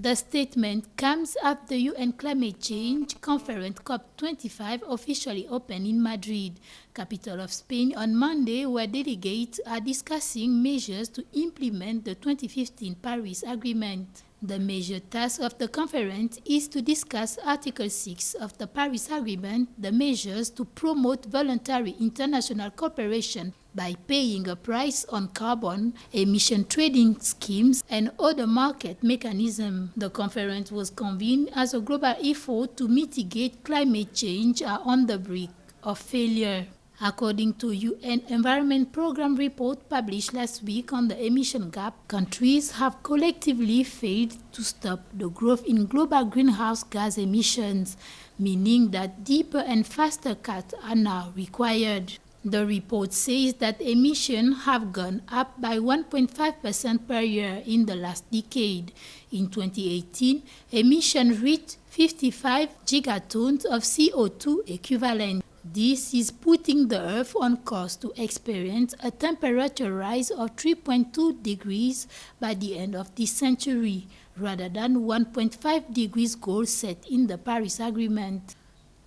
The statement comes after the UN Climate Change Conference COP25 officially opened in Madrid, capital of Spain, on Monday, where delegates are discussing measures to implement the 2015 Paris Agreement. The major task of the conference is to discuss Article 6 of the Paris Agreement, the measures to promote voluntary international cooperation by paying a price on carbon, emission trading schemes, and other market mechanisms. The conference was convened as a global effort to mitigate climate change are on the brink of failure. According to UN Environment Programme report published last week on the emission gap, countries have collectively failed to stop the growth in global greenhouse gas emissions, meaning that deeper and faster cuts are now required. The report says that emissions have gone up by 1.5% per year in the last decade. In 2018, emissions reached 55 gigatons of CO2 equivalent. This is putting the Earth on course to experience a temperature rise of 3.2 degrees by the end of this century, rather than 1.5 degrees goal set in the Paris Agreement.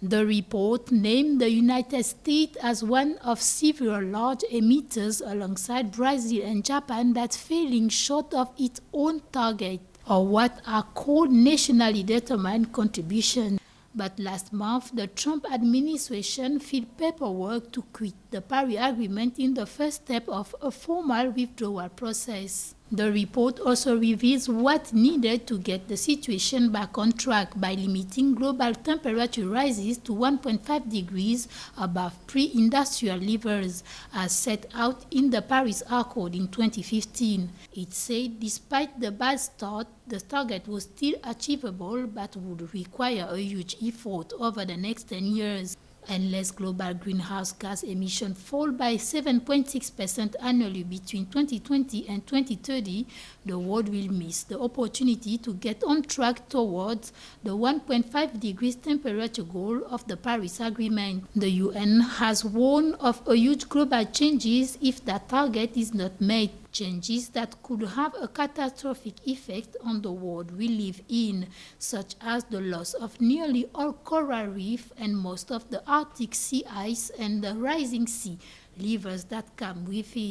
The report named the United States as one of several large emitters alongside Brazil and Japan that's falling short of its own target, or what are called nationally determined contributions. But last month, the Trump administration filed paperwork to quit the Paris Agreement in the first step of a formal withdrawal process. The report also reveals what needed to get the situation back on track by limiting global temperature rises to 1.5 degrees above pre-industrial levels, as set out in the Paris Accord in 2015. It said despite the bad start, the target was still achievable but would require a huge effort over the next 10 years. Unless global greenhouse gas emissions fall by 7.6% annually between 2020 and 2030, the world will miss the opportunity to get on track towards the 1.5 degrees temperature goal of the Paris Agreement. The UN has warned of a huge global changes if that target is not met. Changes that could have a catastrophic effect on the world we live in, such as the loss of nearly all coral reef and most of the Arctic sea ice and the rising sea levels that come with it.